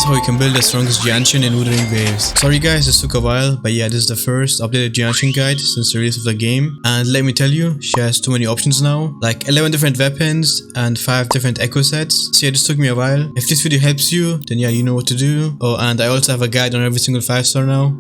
how you can build the strongest Jianxin in Wuthering Waves. Sorry guys, this took a while, but yeah, this is the first updated Jianxin guide since the release of the game. And let me tell you, she has too many options now, like 11 different weapons and 5 different echo sets. So yeah, this took me a while. If this video helps you, then yeah, you know what to do. Oh, and I also have a guide on every single 5-star now.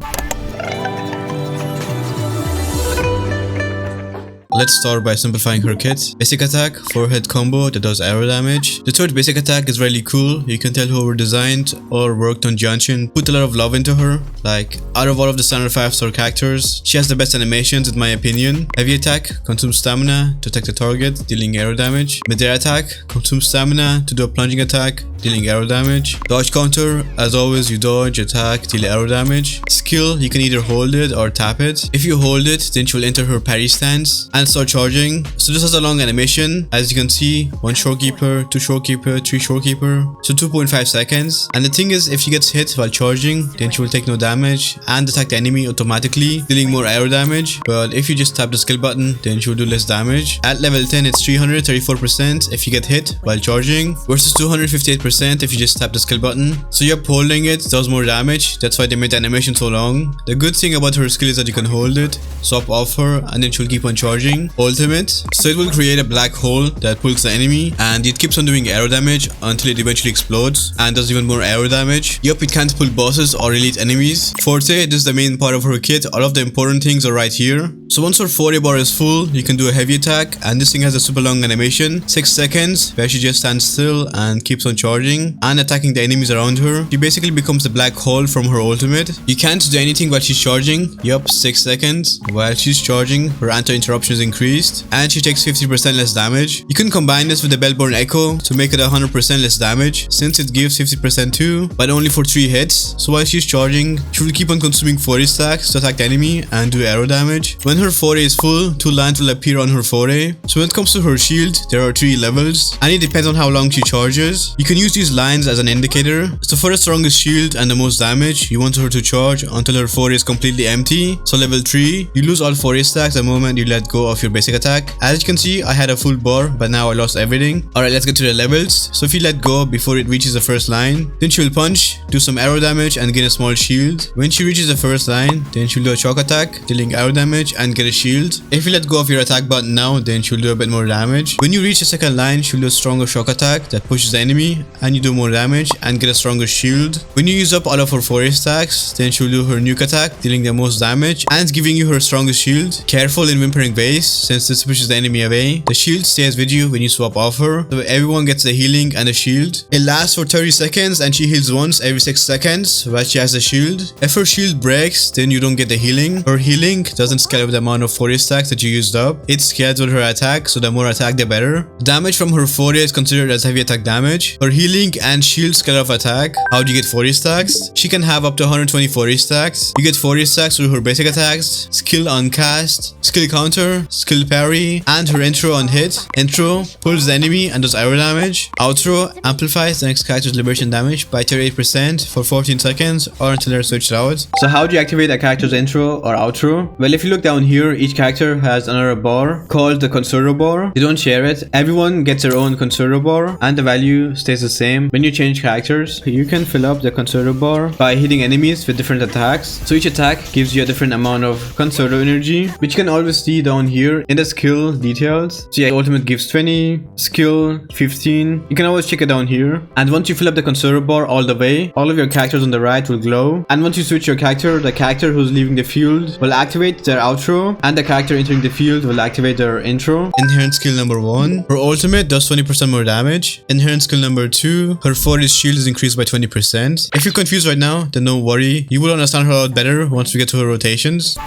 Let's start by simplifying her kit. Basic attack, 4-hit combo that does arrow damage. The third basic attack is really cool. You can tell whoever designed or worked on Jianxin put a lot of love into her. Like, out of all of the standard 5-star characters, she has the best animations in my opinion. Heavy attack, consumes stamina to attack the target, dealing arrow damage. Mid-air attack, consumes stamina to do a plunging attack, dealing arrow damage. Dodge counter, as always you dodge, attack, deal arrow damage. Skill, you can either hold it or tap it. If you hold it, then she will enter her parry stance and start charging. So this has a long animation. As you can see, 1 shorekeeper, 2 shorekeeper, 3 shorekeeper, so 2.5 seconds. And the thing is, if she gets hit while charging, then she will take no damage and attack the enemy automatically, dealing more arrow damage. But if you just tap the skill button, then she will do less damage. At level 10 it's 334% if you get hit while charging, versus 258% if you just tap the skill button. So yep, holding it does more damage. That's why they made the animation so long. The good thing about her skill is that you can hold it, swap off her, and then she'll keep on charging. Ultimate, so it will create a black hole that pulls the enemy and it keeps on doing arrow damage until it eventually explodes and does even more arrow damage. Yup, it can't pull bosses or elite enemies. Forte, this is the main part of her kit. All of the important things are right here. So once her forte bar is full, you can do a heavy attack, and this thing has a super long animation, 6 seconds, where she just stands still and keeps on charging and attacking the enemies around her. She basically becomes a black hole from her ultimate. You can't do anything while she's charging. Yup, 6 seconds. While she's charging, her anti-interruption is increased and she takes 50% less damage. You can combine this with the Bellborn Echo to make it 100% less damage, since it gives 50% too, but only for 3 hits. So while she's charging, she will keep on consuming 40 stacks to attack the enemy and do arrow damage. When her forte is full, 2 lines will appear on her forte. So when it comes to her shield, there are 3 levels and it depends on how long she charges. You can use these lines as an indicator. So for the strongest shield and the most damage, you want her to charge until her forte is completely empty. So level 3, you lose all 40 stacks the moment you let go of your basic attack. As you can see, I had a full bar, but now I lost everything. Alright, let's get to the levels. So if you let go before it reaches the first line, then she will punch, do some arrow damage and gain a small shield. When she reaches the first line, then she'll do a shock attack, dealing arrow damage and get a shield. If you let go of your attack button now, then she'll do a bit more damage. When you reach the second line, she'll do a stronger shock attack that pushes the enemy and you do more damage and get a stronger shield. When you use up all of her forte stacks, then she'll do her nuke attack, dealing the most damage and giving you her strongest shield. Careful in Wuthering Waves, since this pushes the enemy away. The shield stays with you when you swap off her, so everyone gets the healing and a shield. It lasts for 30 seconds and she heals once every 6 seconds while she has the shield. If her shield breaks, then you don't get the healing. Her healing doesn't scale with the amount of forte stacks that you used up. It scales with her attack, so the more attack the better. Damage from her forte is considered as heavy attack damage. Her healing and shield scale of attack. How do you get 40 stacks? She can have up to 120 40 stacks. You get 40 stacks through her basic attacks, skill on cast, skill counter, skill parry, and her intro on hit. Intro pulls the enemy and does arrow damage. Outro amplifies the next character's liberation damage by 38% for 14 seconds or until they're switched out. So how do you activate a character's intro or outro? Well, if you look down here, each character has another bar called the conservo bar. They don't share it. Everyone gets their own conservo bar and the value stays the same. When you change characters, you can fill up the conservo bar by hitting enemies with different attacks. So each attack gives you a different amount of conservo energy, which you can always see down here in the skill details. So yeah, ultimate gives 20, skill 15. You can always check it down here. And once you fill up the conservo bar all the way, all of your characters on the right will glow. And once you switch your character, the character who's leaving the field will activate their outro and the character entering the field will activate their intro. Inherent skill number 1. Her ultimate does 20% more damage. Inherent skill number 2. Her forte shield is increased by 20%. If you're confused right now, then don't worry. You will understand her a lot better once we get to her rotations.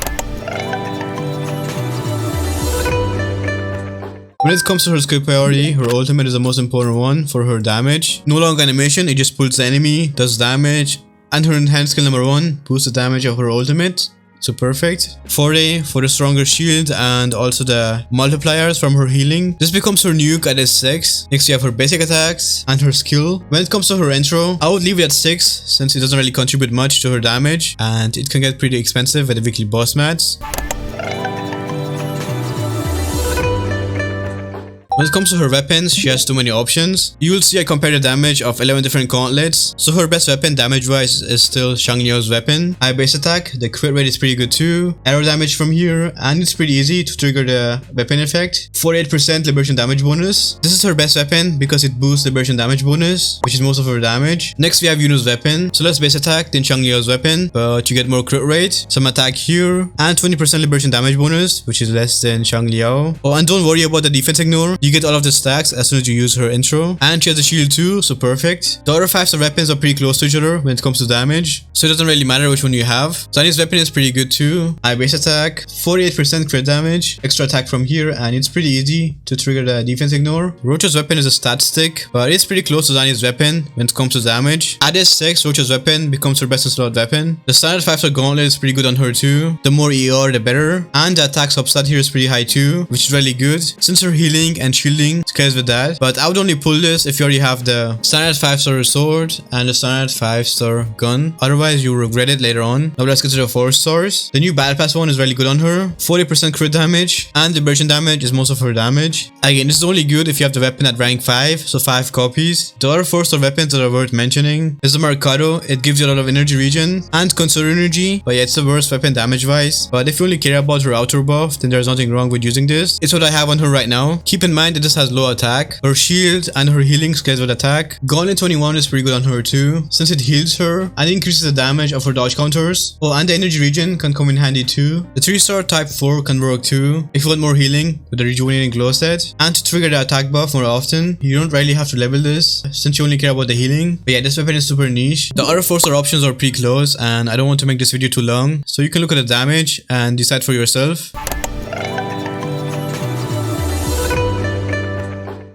When it comes to her skill priority, her ultimate is the most important one for her damage. No long animation, it just pulls the enemy, does damage, and her enhanced skill number 1 boosts the damage of her ultimate. So perfect. Forte for the stronger shield and also the multipliers from her healing. This becomes her nuke at S6. Next you have her basic attacks and her skill. When it comes to her intro, I would leave it at 6 since it doesn't really contribute much to her damage and it can get pretty expensive at the weekly boss mats. When it comes to her weapons, she has too many options. You will see I compared the damage of 11 different gauntlets. So her best weapon damage wise is still Xiangliao's weapon. High base attack, the crit rate is pretty good too. Arrow damage from here, and it's pretty easy to trigger the weapon effect. 48% liberation damage bonus. This is her best weapon because it boosts liberation damage bonus, which is most of her damage. Next we have Iuno's weapon. So less base attack than Xiangliao's weapon, but you get more crit rate, some attack here, and 20% liberation damage bonus, which is less than Xiangliao. Oh, and don't worry about the defense ignore. You get all of the stacks as soon as you use her intro. And she has a shield too, so perfect. The other 5-star weapons are pretty close to each other when it comes to damage, so it doesn't really matter which one you have. Zani's weapon is pretty good too. High base attack, 48% crit damage, extra attack from here, and it's pretty easy to trigger the defense ignore. Rocha's weapon is a stat stick, but it's pretty close to Zani's weapon when it comes to damage. At S6, Rocha's weapon becomes her best in slot weapon. The standard 5-star gauntlet is pretty good on her too. The more ER, the better. And the attack substat here is pretty high too, which is really good since her healing and shielding scales with that. But I would only pull this if you already have the standard 5-star sword and the standard 5-star gun. Otherwise, you'll regret it later on. Now let's get to the 4 stars. The new battle pass one is really good on her. 40% crit damage and liberation damage is most of her damage. Again, this is only good if you have the weapon at rank 5, so 5 copies. The other 4-star weapons that are worth mentioning is the Mercado. It gives you a lot of energy regen and conserve energy, but yeah, it's the worst weapon damage wise. But if you only care about her outer buff, then there's nothing wrong with using this. It's what I have on her right now. Keep in mind that this has low attack. Her shield and her healing scales with attack. Gauntlet 21 is pretty good on her too, since it heals her and increases the damage of her dodge counters. Oh, and the energy regen can come in handy too. The 3-star type 4 can work too if you want more healing with the rejuvenating glow set. And to trigger the attack buff more often, you don't really have to level this since you only care about the healing. But yeah, this weapon is super niche. The other 4-star options are pretty close, and I don't want to make this video too long, so you can look at the damage and decide for yourself.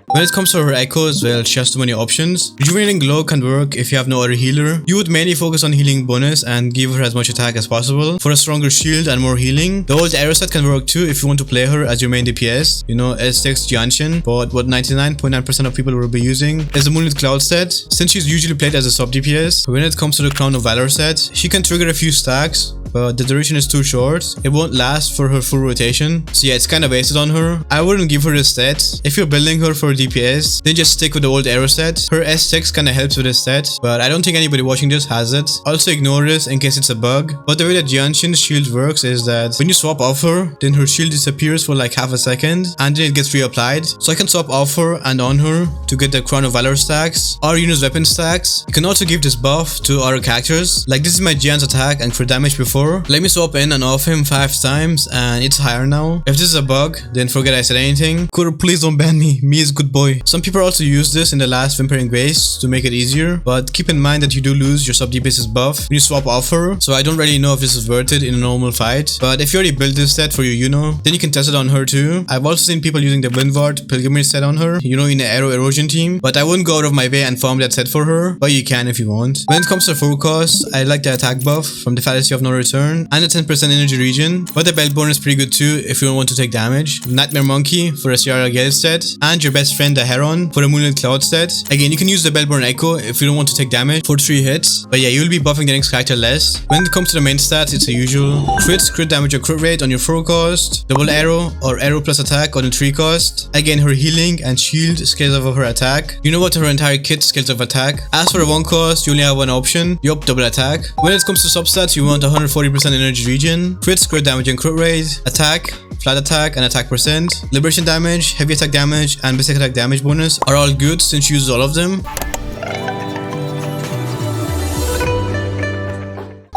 When it comes to her echoes, well, she has too many options. Rejuvenating glow can work if you have no other healer. You would mainly focus on healing bonus and give her as much attack as possible for a stronger shield and more healing. The old arrow set can work too if you want to play her as your main DPS. You know, S6 Jianxin, but what 99.9% of people will be using is the Moonlit Cloud set, since she's usually played as a sub DPS. When it comes to the Crown of Valor set, she can trigger a few stacks, but the duration is too short. It won't last for her full rotation, so yeah, it's kinda wasted on her. I wouldn't give her this set. If you're building her for DPS, then just stick with the old arrow set. Her S6 kinda helps with this set, but I don't think anybody watching this has it. Also ignore this in case it's a bug. But the way that Jianxin's shield works is that when you swap off her, then her shield disappears for like half a second, and then it gets reapplied. So I can swap off her and on her to get the Crown of Valor stacks or Iuno's weapon stacks. You can also give this buff to other characters. Like this is my Jian's attack and crit damage before. Let me swap in and off him 5 times and it's higher now. If this is a bug, then forget I said anything. Kuro, please don't ban me. Me is good boy. Some people also use this in the last Whimpering Grace to make it easier, but keep in mind that you do lose your sub DPS's buff when you swap off her, so I don't really know if this is worth it in a normal fight. But if you already built this set for your Iuno, then you can test it on her too. I've also seen people using the Windward Pilgrimage set on her, you know, in the Aero Erosion team, but I wouldn't go out of my way and farm that set for her, but you can if you want. When it comes to forecast, I like the attack buff from the Fallacy of No Return and the 10% energy regen, but the belt burn is pretty good too if you don't want to take damage. Nightmare Monkey for a Sierra Gale set, and your best friend the Heron for a Moonlit Cloud set. Again, you can use the Bellborn Echo if you don't want to take damage for 3 hits, but yeah, you'll be buffing the next character less. When it comes to the main stats, it's the usual. Crits, crit damage or crit rate on your forecast, double arrow or arrow plus attack on the 3 cost. Again, her healing and shield scales of her attack. You know what, her entire kit scales of attack. As for the 1 cost, you only have 1 option. Yup, double attack. When it comes to substats, you want 140% energy regen, crits, crit damage and crit rate, attack, flat attack and attack percent, liberation damage, heavy attack damage and basic attack damage bonus are all good since you use all of them.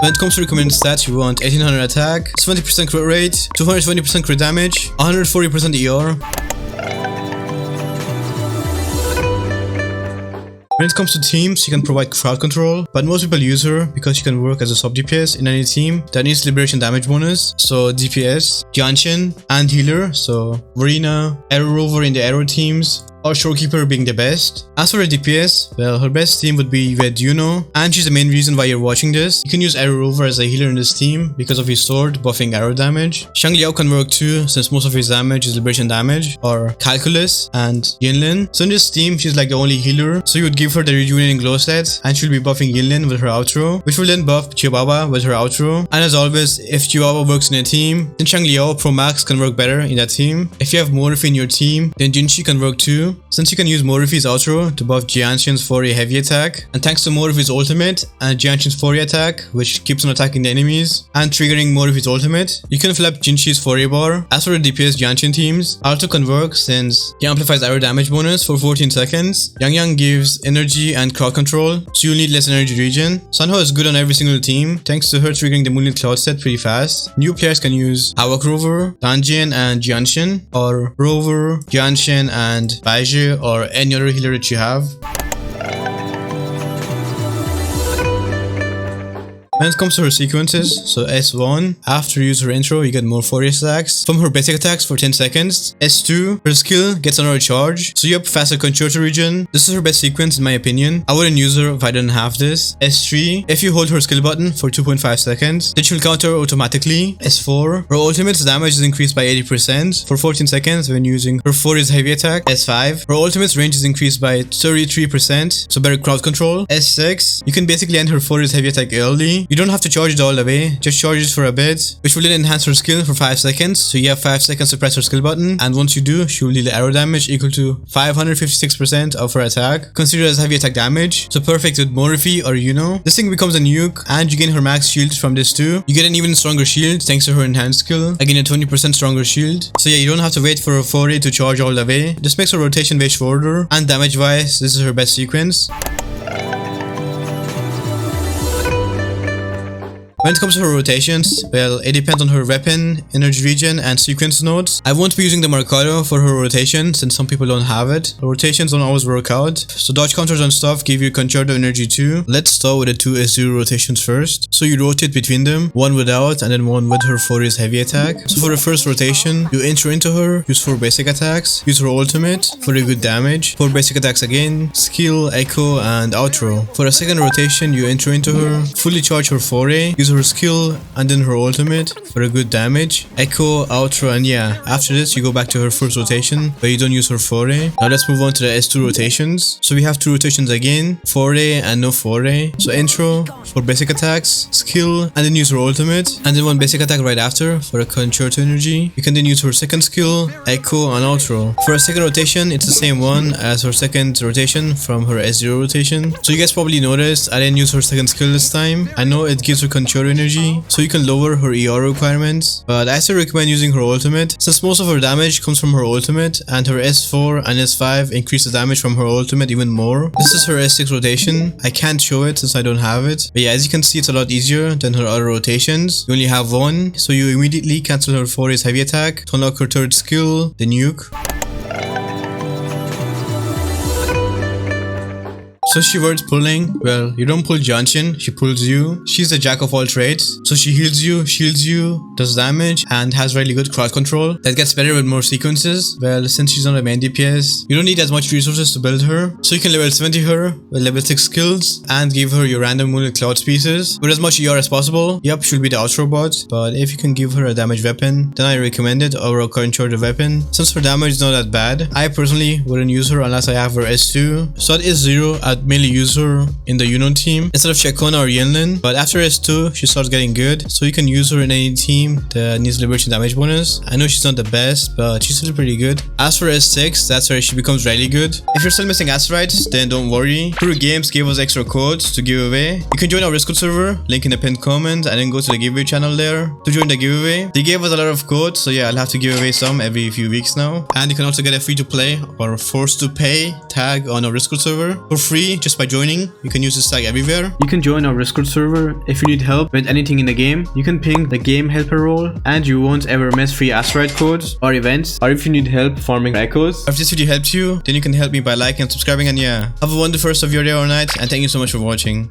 When it comes to recommended stats, you want 1800 attack, 70% crit rate, 220% crit damage, 140% ER. When it comes to teams, she can provide crowd control, but most people use her because she can work as a sub DPS in any team that needs liberation damage bonus. So DPS, Jianxin, and healer, so Verena, Aero Rover in the Aero teams, or Shorekeeper being the best. As for her DPS, well, her best team would be with Iuno, and she's the main reason why you're watching this. You can use Aero Rover as a healer in this team because of his sword buffing arrow damage. Xiangliao can work too, since most of his damage is liberation damage or calculus and Yinlin. So in this team, she's like the only healer, so you would give her the rejuvenating glow set, and she'll be buffing Yinlin with her outro, which will then buff Chihuahua with her outro. And as always, if Chihuahua works in a team, then Xiangliao Pro Max can work better in that team. If you have Morphe in your team, then Jinxi can work too, since you can use Morphe's outro to buff Jianxin's forte heavy attack, and thanks to Morphe's ultimate and Jianxin's forte attack, which keeps on attacking the enemies and triggering Morphe's ultimate, you can flip Jinxi's forte bar. As for the DPS Jianxin teams, auto can work since he amplifies arrow damage bonus for 14 seconds. Yang gives energy and crowd control, so you'll need less energy regen. Sunho is good on every single team, thanks to her triggering the Moonlit Cloud set pretty fast. New players can use Aero Rover, Danjian and Jianxin, or Rover, Jianxin and Baizhi, or any other healer that you have. When it comes to her sequences, so S1, after you use her intro, you get more forte attacks from her basic attacks for 10 seconds. S2, her skill gets another charge, so you have faster concerto regen. This is her best sequence in my opinion. I wouldn't use her if I didn't have this. S3, if you hold her skill button for 2.5 seconds, then she'll counter automatically. S4, her ultimate's damage is increased by 80% for 14 seconds when using her forte's heavy attack. S5, her ultimate's range is increased by 33%, so better crowd control. S6, you can basically end her forte's heavy attack early. You don't have to charge it all the way, just charge it for a bit, which will then enhance her skill for 5 seconds, so you have 5 seconds to press her skill button, and once you do, she will deal arrow damage equal to 556% of her attack, considered as heavy attack damage, so perfect with Morphe or Iuno. This thing becomes a nuke, and you gain her max shield from this too. You get an even stronger shield thanks to her enhanced skill, again a 20% stronger shield, so yeah, you don't have to wait for her forte to charge all the way. This makes her rotation way shorter, and damage wise, this is her best sequence. When it comes to her rotations, well, it depends on her weapon, energy regen, and sequence nodes. I won't be using the Mercado for her rotation since some people don't have it. Her rotations don't always work out, so dodge counters and stuff give you concerto energy too. Let's start with the two S0 rotations first. So you rotate between them, one without and then one with her forte's heavy attack. So for the first rotation, you intro into her, use 4 basic attacks, use her ultimate for a good damage, 4 basic attacks again, skill, echo, and outro. For the second rotation, you intro into her, fully charge her forte, use her skill and then her ultimate for a good damage, echo, outro, and yeah, after this you go back to her first rotation but you don't use her forte. Now let's move on to the S2 rotations. So we have 2 rotations again, forte and no forte. So intro for basic attacks, skill, and then use her ultimate, and then 1 basic attack right after for a concerto energy. You can then use her second skill, echo, and outro. For a second rotation, it's the same one as her second rotation from her S0 rotation. So you guys probably noticed I didn't use her second skill this time. I know it gives her concerto energy, so you can lower her ER requirements, but I still recommend using her ultimate since most of her damage comes from her ultimate, and her S4 and S5 increase the damage from her ultimate even more. This is her S6 rotation. I can't show it since I don't have it, but yeah, as you can see, it's a lot easier than her other rotations. You only have 1, so you immediately cancel her forte's heavy attack to unlock her third skill, the nuke. So she worth pulling? Well, you don't pull Jianxin, she pulls you. She's the jack of all trades, so she heals you, shields you, does damage, and has really good crowd control. That gets better with more sequences. Well, since she's on the main DPS, you don't need as much resources to build her, so you can level 70 her with level 6 skills and give her your random Moonlit Cloud pieces with as much ER as possible. Yep, she'll be the outro bot, but if you can give her a damage weapon, then I recommend it over a concerto weapon, since her damage is not that bad. I personally wouldn't use her unless I have her S2, so at S0, I'd mainly use her in the Iuno team instead of Ciaccona or Yinlin, but after S2 she starts getting good, so you can use her in any team that needs liberation damage bonus. I know she's not the best, but she's still pretty good. As for S6, that's where she becomes really good. If you're still missing Asterites, then don't worry. Crew Games gave us extra codes to give away. You can join our Discord server, link in the pinned comment, and then go to the giveaway channel there to join the giveaway. They gave us a lot of codes, so yeah, I'll have to give away some every few weeks now. And you can also get a free to play or forced to pay tag on our Discord server for free just by joining. You can use this tag everywhere. You can join our Discord server if you need help with anything in the game. You can ping the game helper role, and you won't ever miss free Asterite codes or events, or if you need help farming echoes. If this video helped you, then you can help me by liking and subscribing, and yeah, have a wonderful rest of your day or night, and thank you so much for watching.